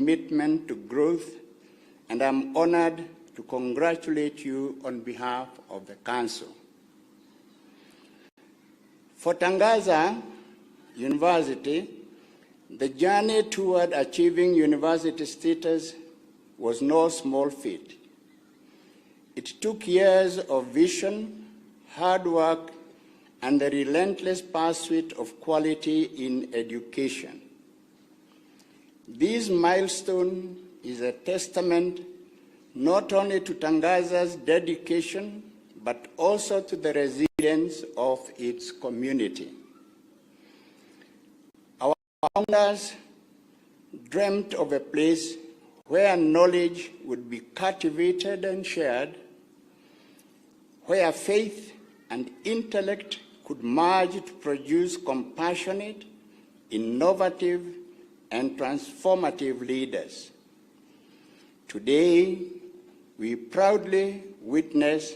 commitment to growth, and I'm honored to congratulate you on behalf of the Council. For Tangaza University, the journey toward achieving university status was no small feat. It took years of vision, hard work, and the relentless pursuit of quality in education. This milestone is a testament not only to Tangaza's dedication, but also to the resilience of its community. Our founders dreamt of a place where knowledge would be cultivated and shared, where faith and intellect could merge to produce compassionate, innovative, and transformative leaders. Today, we proudly witness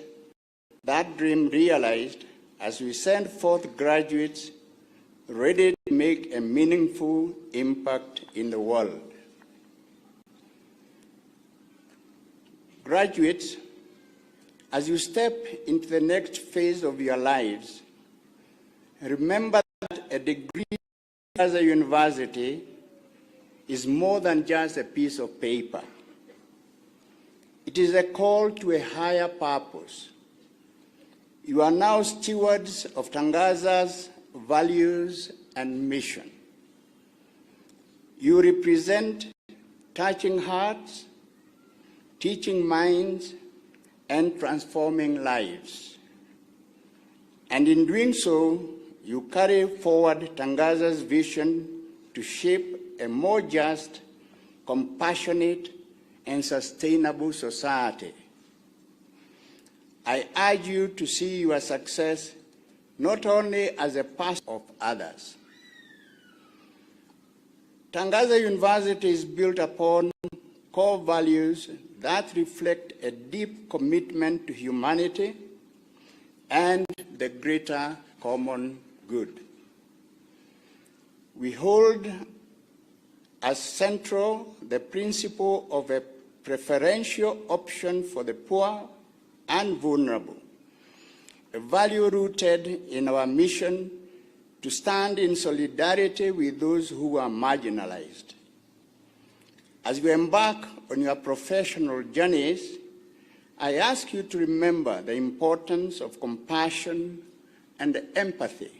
that dream realized as we send forth graduates ready to make a meaningful impact in the world. Graduates, as you step into the next phase of your lives, remember that a degree at Tangaza University is more than just a piece of paper. It is a call to a higher purpose. You are now stewards of Tangaza's values and mission. You represent touching hearts, teaching minds, and transforming lives. And in doing so, you carry forward Tangaza's vision to shape a more just, compassionate, and sustainable society. I urge you to see your success not only as a part of others. Tangaza University is built upon core values that reflect a deep commitment to humanity and the greater common good. We hold as central the principle of a preferential option for the poor and vulnerable, a value rooted in our mission to stand in solidarity with those who are marginalized. As you embark on your professional journeys, I ask you to remember the importance of compassion and empathy.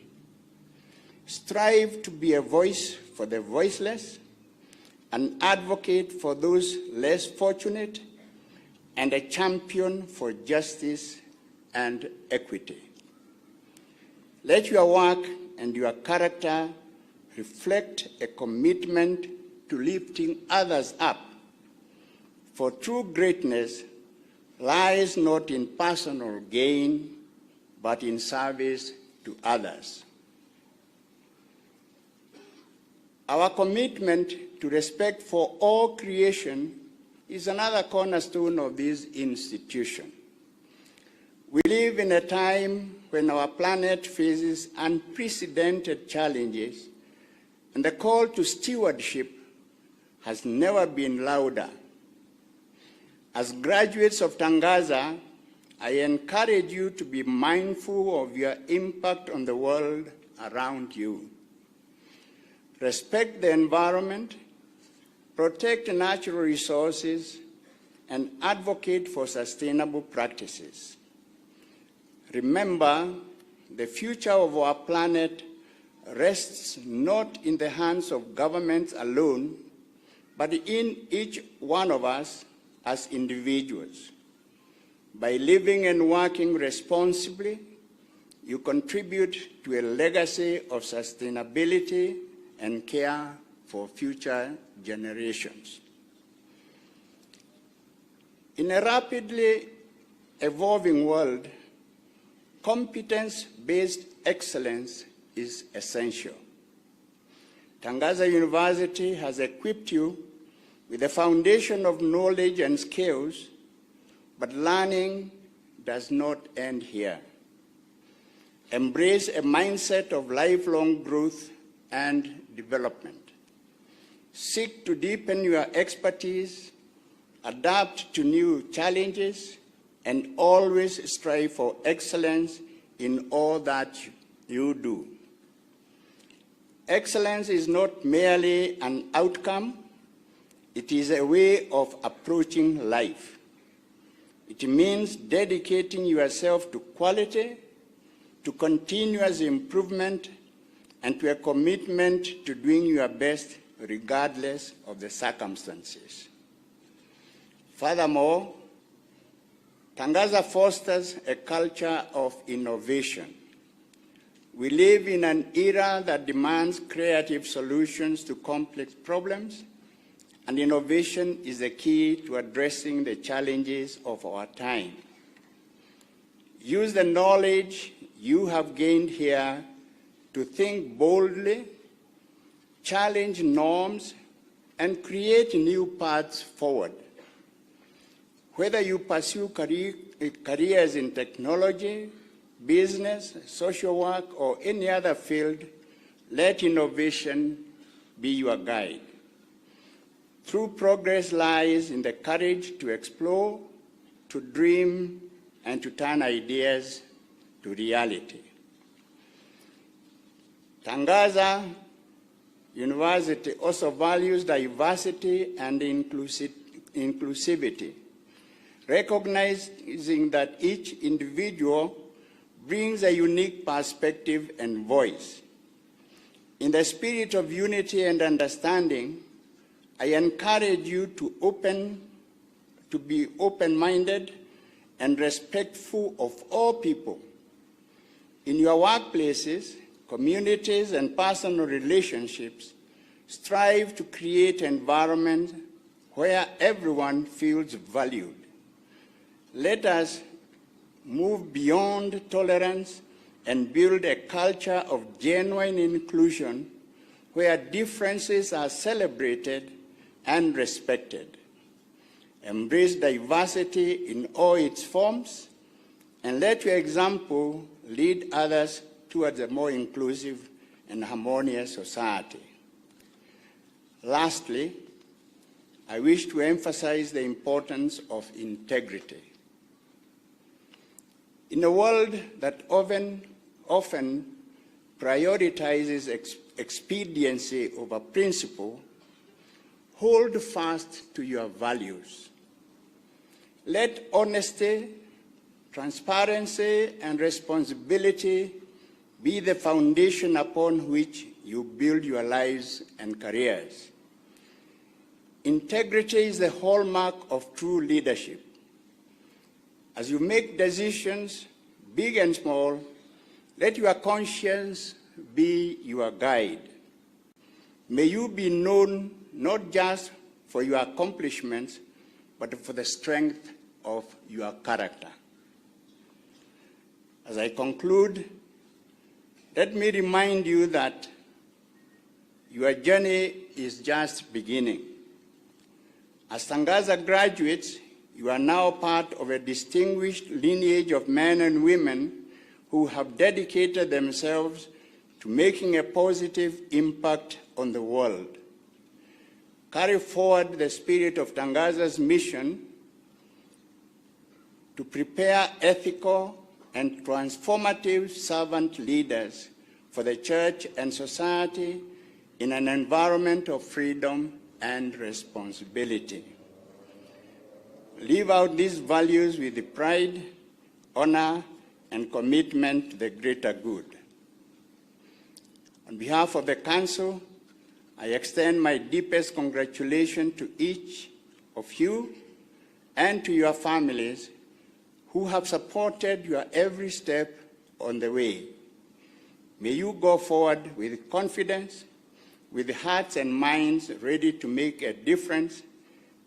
Strive to be a voice for the voiceless, an advocate for those less fortunate, and a champion for justice and equity. Let your work and your character reflect a commitment to lifting others up, for true greatness lies not in personal gain, but in service to others. Our commitment to respect for all creation is another cornerstone of this institution. We live in a time when our planet faces unprecedented challenges, and the call to stewardship has never been louder. As graduates of Tangaza, I encourage you to be mindful of your impact on the world around you. Respect the environment, protect natural resources, and advocate for sustainable practices. Remember, the future of our planet rests not in the hands of governments alone, but in each one of us as individuals. By living and working responsibly, you contribute to a legacy of sustainability and care for future generations. In a rapidly evolving world, competence-based excellence is essential. Tangaza University has equipped you with a foundation of knowledge and skills, but learning does not end here. Embrace a mindset of lifelong growth and development. Seek to deepen your expertise, adapt to new challenges, and always strive for excellence in all that you do. Excellence is not merely an outcome, it is a way of approaching life. It means dedicating yourself to quality, to continuous improvement, and to a commitment to doing your best regardless of the circumstances. Furthermore, Tangaza fosters a culture of innovation. We live in an era that demands creative solutions to complex problems, and innovation is the key to addressing the challenges of our time. Use the knowledge you have gained here to think boldly, challenge norms, and create new paths forward. Whether you pursue careers in technology, business, social work, or any other field, let innovation be your guide. True progress lies in the courage to explore, to dream, and to turn ideas to reality. Tangaza University also values diversity and inclusivity, recognizing that each individual brings a unique perspective and voice. In the spirit of unity and understanding, I encourage you to be open-minded and respectful of all people. In your workplaces, communities, and personal relationships, strive to create an environment where everyone feels valued. Let us move beyond tolerance and build a culture of genuine inclusion where differences are celebrated and respected. Embrace diversity in all its forms, and let your example lead others towards a more inclusive and harmonious society. Lastly, I wish to emphasize the importance of integrity. In a world that often prioritizes expediency over principle, hold fast to your values. Let honesty, transparency, and responsibility be the foundation upon which you build your lives and careers. Integrity is the hallmark of true leadership. As you make decisions, big and small, let your conscience be your guide. May you be known not just for your accomplishments, but for the strength of your character. As I conclude, let me remind you that your journey is just beginning. As Tangaza graduates, you are now part of a distinguished lineage of men and women who have dedicated themselves to making a positive impact on the world. Carry forward the spirit of Tangaza's mission to prepare ethical and transformative servant leaders for the church and society in an environment of freedom and responsibility. Live out these values with the pride, honor, and commitment to the greater good. On behalf of the Council, I extend my deepest congratulations to each of you and to your families who have supported your every step on the way. May you go forward with confidence, with hearts and minds ready to make a difference,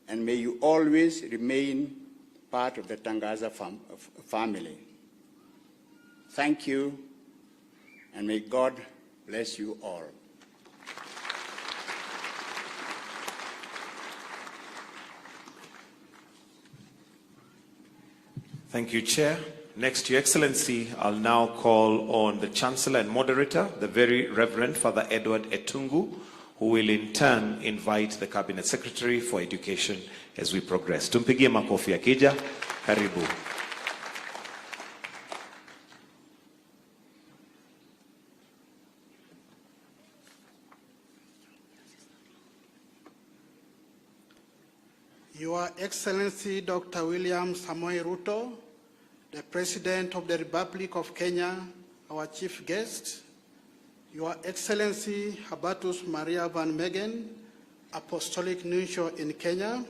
and may you always remain part of the Tangaza family. Thank you, and may God bless you all. Thank you, Chair. Next, Your Excellency, I'll now call on the Chancellor and Moderator, the Very Reverend Father Edward Etungu, who will in turn invite the Cabinet Secretary for Education as we progress. Tumpigie makofi akija. Karibu. Your Excellency Dr. William Samoei Ruto, the President of the Republic of Kenya, our chief guest, Your Excellency Habatus Maria Van Megen, Apostolic Nuncio in Kenya,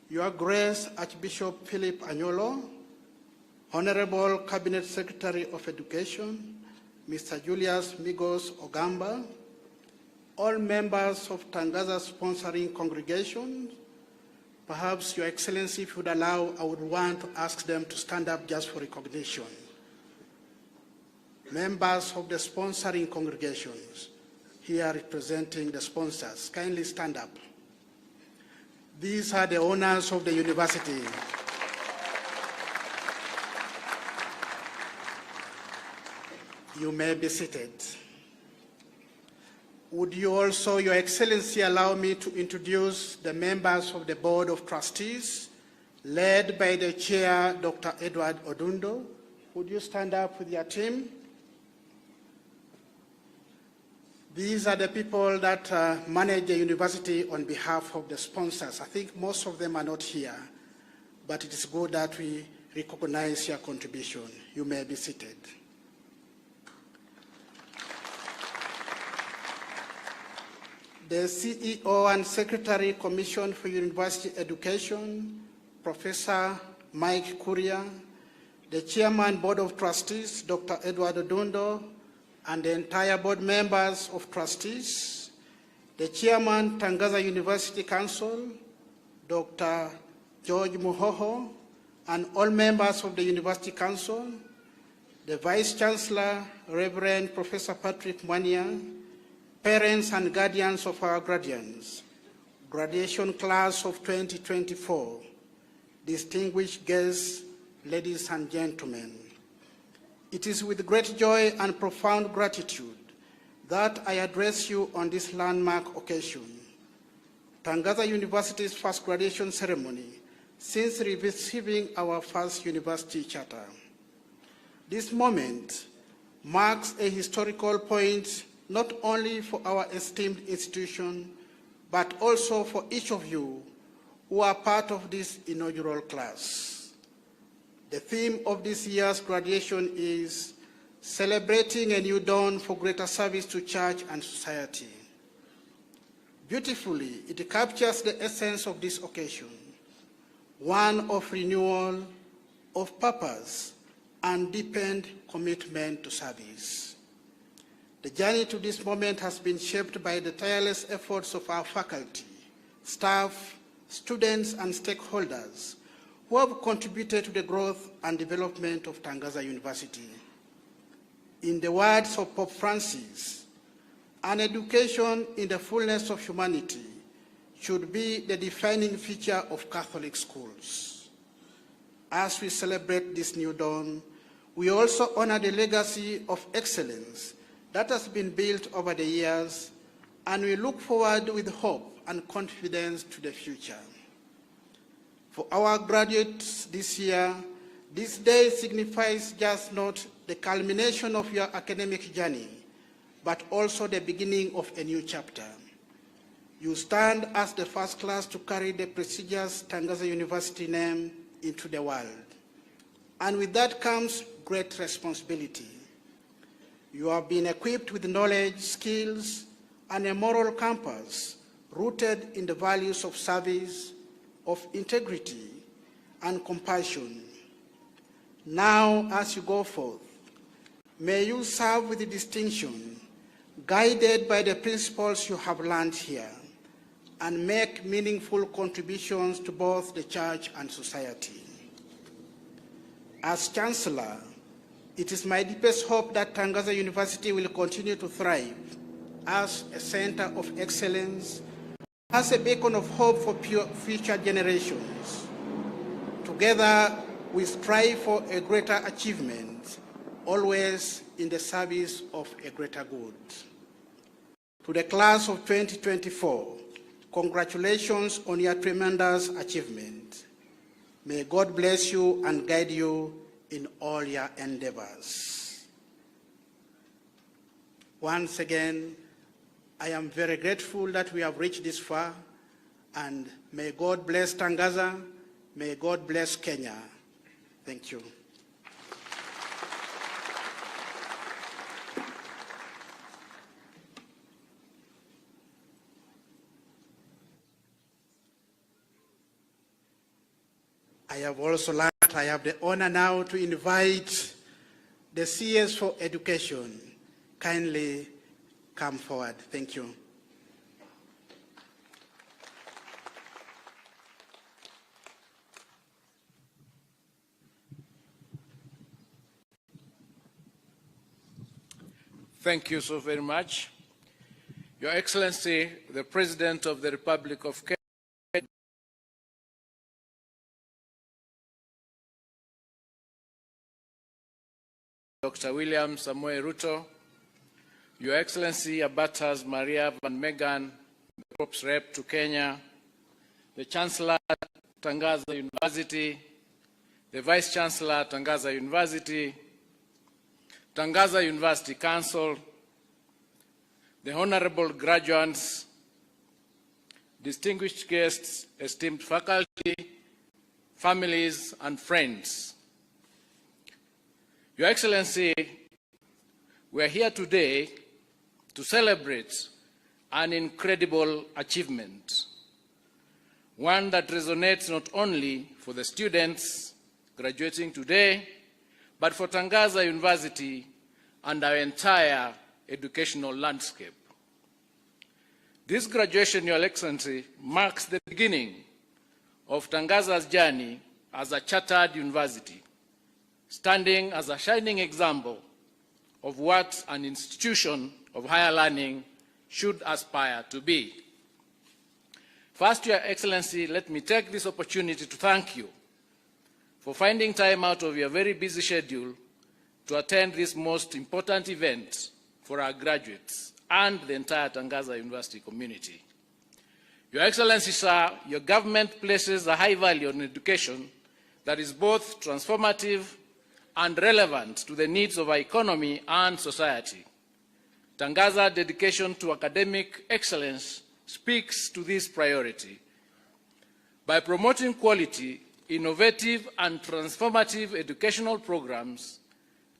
Your Grace Archbishop Philip Anyolo, Honorable Cabinet Secretary of Education, Mr. Julius Migos Ogamba, all members of Tangaza sponsoring congregation. Perhaps, Your Excellency, if you would allow, I would want to ask them to stand up just for recognition. Members of the sponsoring congregations here representing the sponsors, kindly stand up. These are the owners of the university. You may be seated. Would you also, Your Excellency, allow me to introduce the members of the Board of Trustees, led by the Chair, Dr. Edward Odundo. Would you stand up with your team? These are the people that manage the university on behalf of the sponsors. I think most of them are not here, but it is good that we recognize your contribution. You may be seated. The CEO and Secretary, Commission for University Education, Professor Mike Kuria, the Chairman, Board of Trustees, Dr. Edward Odundo, and the entire board members of trustees, the Chairman, Tangaza University Council, Dr. George Muhoho, and all members of the University Council, the Vice Chancellor, Reverend Professor Patrick Mwania, parents and guardians of our graduates, graduation class of 2024, distinguished guests, ladies and gentlemen. It is with great joy and profound gratitude that I address you on this landmark occasion. Tangaza University's first graduation ceremony since receiving our first university charter. This moment marks a historical point not only for our esteemed institution, but also for each of you who are part of this inaugural class. The theme of this year's graduation is celebrating a new dawn for greater service to church and society. Beautifully, it captures the essence of this occasion, one of renewal, of purpose, and deepened commitment to service. The journey to this moment has been shaped by the tireless efforts of our faculty, staff, students, and stakeholders who have contributed to the growth and development of Tangaza University. In the words of Pope Francis, an education in the fullness of humanity should be the defining feature of Catholic schools. As we celebrate this new dawn, we also honor the legacy of excellence that has been built over the years, and we look forward with hope and confidence to the future. For our graduates this year, this day signifies just not the culmination of your academic journey, but also the beginning of a new chapter. You stand as the first class to carry the prestigious Tangaza University name into the world. And with that comes great responsibility. You have been equipped with knowledge, skills, and a moral compass rooted in the values of service, of integrity, and compassion. Now, as you go forth, may you serve with distinction, guided by the principles you have learned here, and make meaningful contributions to both the church and society. As Chancellor, it is my deepest hope that Tangaza University will continue to thrive as a center of excellence, as a beacon of hope for future generations. Together, we strive for a greater achievement, always in the service of a greater good. To the class of 2024, congratulations on your tremendous achievement. May God bless you and guide you in all your endeavors. Once again, I am very grateful that we have reached this far, and may God bless Tangaza, may God bless Kenya. Thank you. I have also learned I have the honor now to invite the CS for Education. Kindly come forward. Thank you. Thank you so very much. Your Excellency, the President of the Republic of Kenya, Dr. William Samoei Ruto, Your Excellency Abatas Maria Van Megan, the Pope's Rep to Kenya, the Chancellor, Tangaza University, the Vice Chancellor, Tangaza University, Tangaza University Council, the Honorable graduates, distinguished guests, esteemed faculty, families, and friends. Your Excellency, we are here today to celebrate an incredible achievement, one that resonates not only for the students graduating today, but for Tangaza University and our entire educational landscape. This graduation, Your Excellency, marks the beginning of Tangaza's journey as a chartered university, standing as a shining example of what an institution of higher learning should aspire to be. First, Your Excellency, let me take this opportunity to thank you for finding time out of your very busy schedule to attend this most important event for our graduates and the entire Tangaza University community. Your Excellency, sir, your government places a high value on education that is both transformative and relevant to the needs of our economy and society. Tangaza's dedication to academic excellence speaks to this priority. By promoting quality, innovative and transformative educational programs,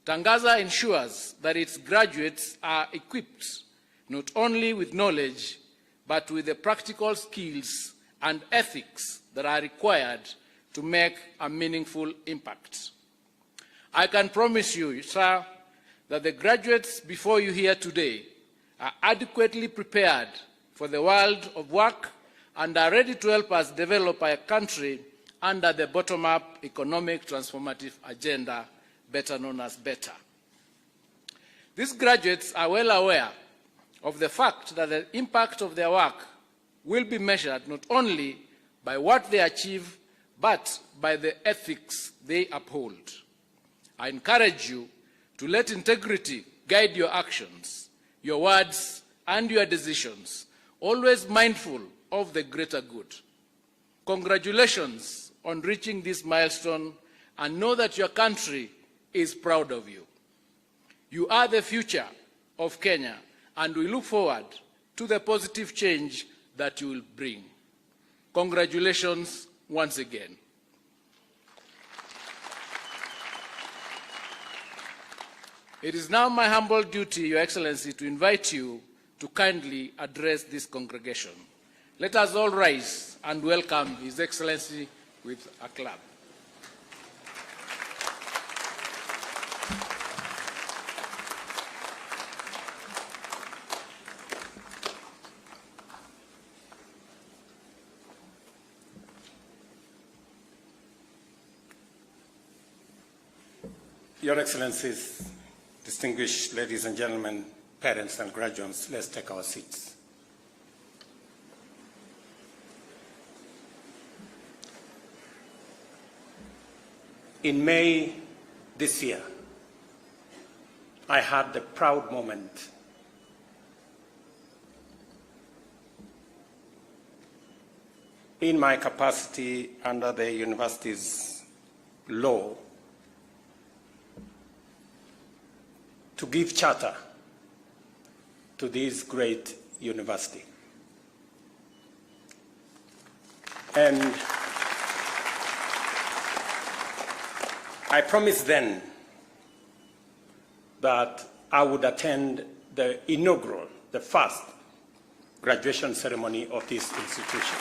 Tangaza ensures that its graduates are equipped not only with knowledge, but with the practical skills and ethics that are required to make a meaningful impact. I can promise you, sir, that the graduates before you here today are adequately prepared for the world of work and are ready to help us develop our country under the bottom-up economic transformative agenda, better known as BETTER. These graduates are well aware of the fact that the impact of their work will be measured not only by what they achieve, but by the ethics they uphold. I encourage you to let integrity guide your actions, your words, and your decisions, always mindful of the greater good. Congratulations on reaching this milestone, and know that your country is proud of you. You are the future of Kenya, and we look forward to the positive change that you will bring. Congratulations once again. It is now my humble duty, Your Excellency, to invite you to kindly address this congregation. Let us all rise and welcome His Excellency with a clap. Your Excellencies, distinguished ladies and gentlemen, parents and graduates, let's take our seats. In May this year, I had the proud moment in my capacity under the university's law, to give charter to this great university. And I promised then that I would attend the inaugural, the first graduation ceremony of this institution.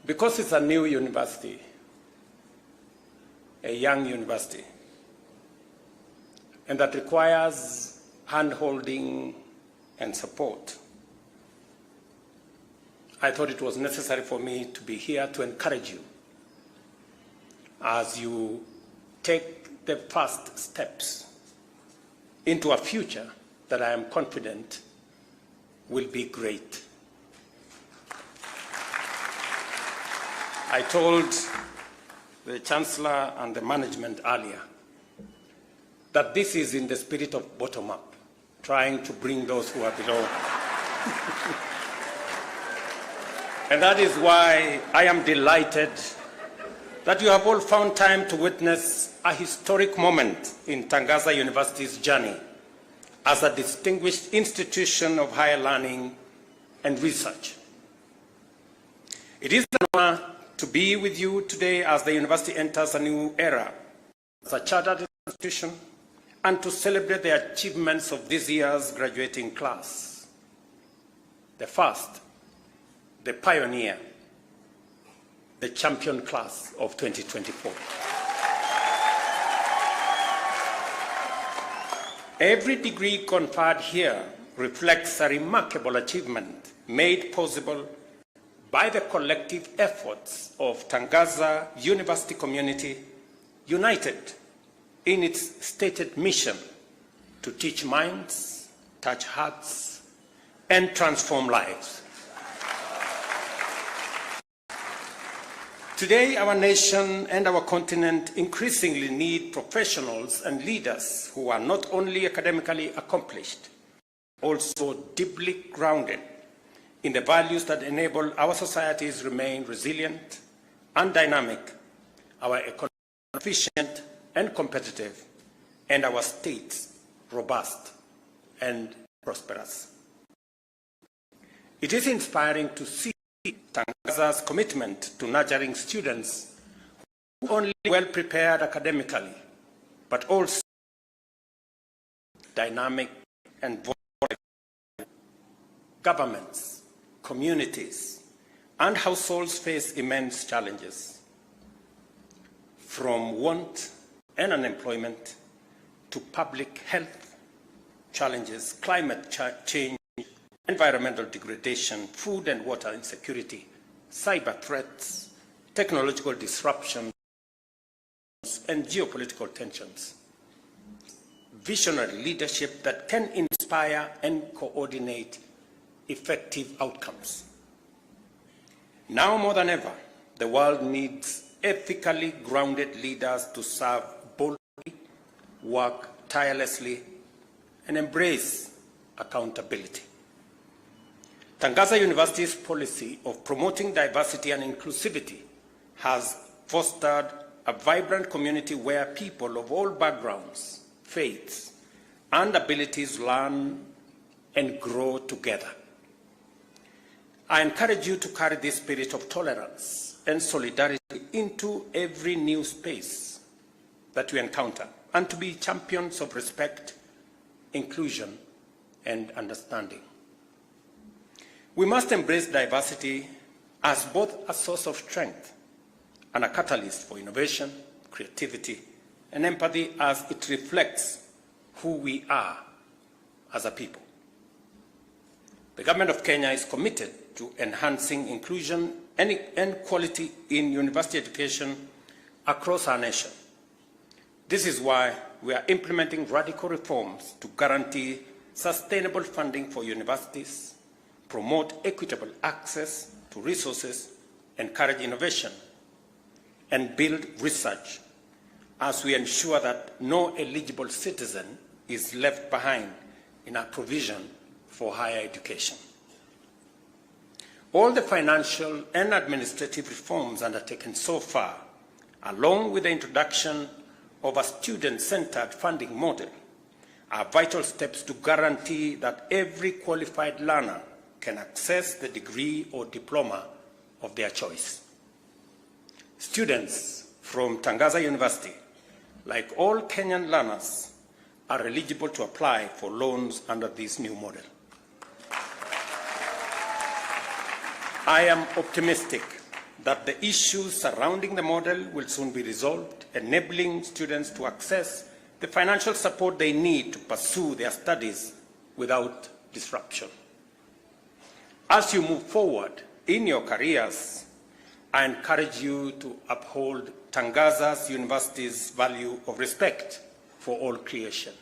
Because it's a new university, a young university, and that requires hand-holding and support, I thought it was necessary for me to be here to encourage you as you take the first steps into a future that I am confident will be great. I told the Chancellor and the management earlier that this is in the spirit of bottom-up, trying to bring those who are below. And that is why I am delighted that you have all found time to witness a historic moment in Tangaza University's journey as a distinguished institution of higher learning and research. It is an honor to be with you today as the university enters a new era as a chartered institution and to celebrate the achievements of this year's graduating class. The first, the pioneer, the champion class of 2024. Every degree conferred here reflects a remarkable achievement made possible by the collective efforts of Tangaza University community, united in its stated mission to teach minds, touch hearts, and transform lives. Today, our nation and our continent increasingly need professionals and leaders who are not only academically accomplished, also deeply grounded in the values that enable our societies remain resilient and dynamic, our economy efficient and competitive, and our states robust and prosperous. It is inspiring to see Tangaza's commitment to nurturing students who are only well prepared academically, but also dynamic and volatile. Governments, communities, and households face immense challenges, from want and unemployment to public health challenges, climate change, environmental degradation, food and water insecurity, cyber threats, technological disruptions, and geopolitical tensions. Visionary leadership that can inspire and coordinate effective outcomes. Now more than ever, the world needs ethically grounded leaders to serve boldly, work tirelessly, and embrace accountability. Tangaza University's policy of promoting diversity and inclusivity has fostered a vibrant community where people of all backgrounds, faiths, and abilities learn and grow together. I encourage you to carry this spirit of tolerance and solidarity into every new space that you encounter, and to be champions of respect, inclusion, and understanding. We must embrace diversity as both a source of strength and a catalyst for innovation, creativity, and empathy as it reflects who we are as a people. The government of Kenya is committed to enhancing inclusion and quality in university education across our nation. This is why we are implementing radical reforms to guarantee sustainable funding for universities, promote equitable access to resources, encourage innovation, and build research as we ensure that no eligible citizen is left behind in our provision for higher education. All the financial and administrative reforms undertaken so far, along with the introduction of a student-centered funding model, are vital steps to guarantee that every qualified learner can access the degree or diploma of their choice. Students from Tangaza University, like all Kenyan learners, are eligible to apply for loans under this new model. I am optimistic that the issues surrounding the model will soon be resolved, enabling students to access the financial support they need to pursue their studies without disruption. As you move forward in your careers, I encourage you to uphold Tangaza University's value of respect for all creation.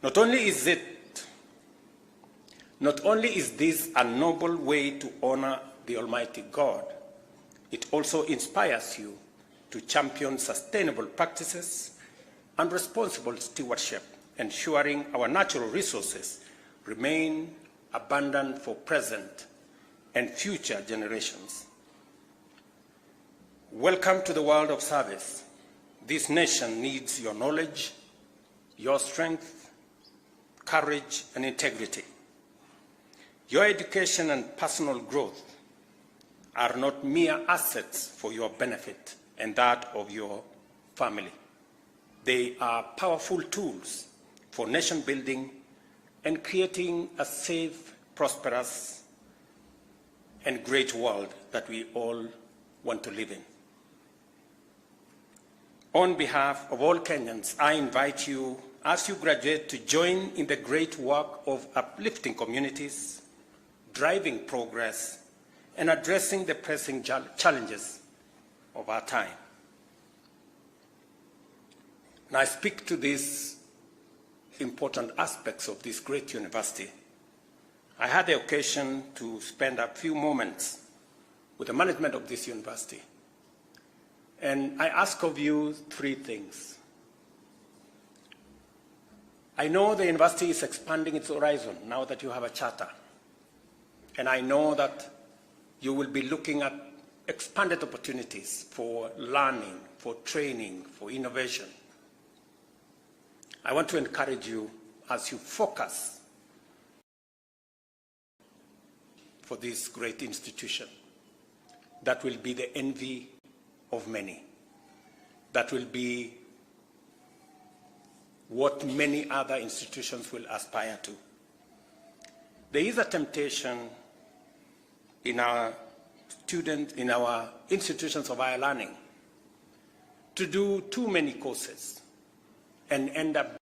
Not only is this a noble way to honor the Almighty God, it also inspires you to champion sustainable practices and responsible stewardship, ensuring our natural resources remain abundant for present and future generations. Welcome to the world of service. This nation needs your knowledge, your strength, courage, and integrity. Your education and personal growth are not mere assets for your benefit and that of your family. They are powerful tools for nation building and creating a safe, prosperous, and great world that we all want to live in. On behalf of all Kenyans, I invite you, as you graduate, to join in the great work of uplifting communities, driving progress, and addressing the pressing challenges of our time. And I speak to these important aspects of this great university. I had the occasion to spend a few moments with the management of this university. And I ask of you three things. I know the university is expanding its horizon now that you have a charter. And I know that you will be looking at expanded opportunities for learning, for training, for innovation. I want to encourage you as you focus for this great institution that will be the envy of many, that will be what many other institutions will aspire to. There is a temptation in our institutions of higher learning to do too many courses and end up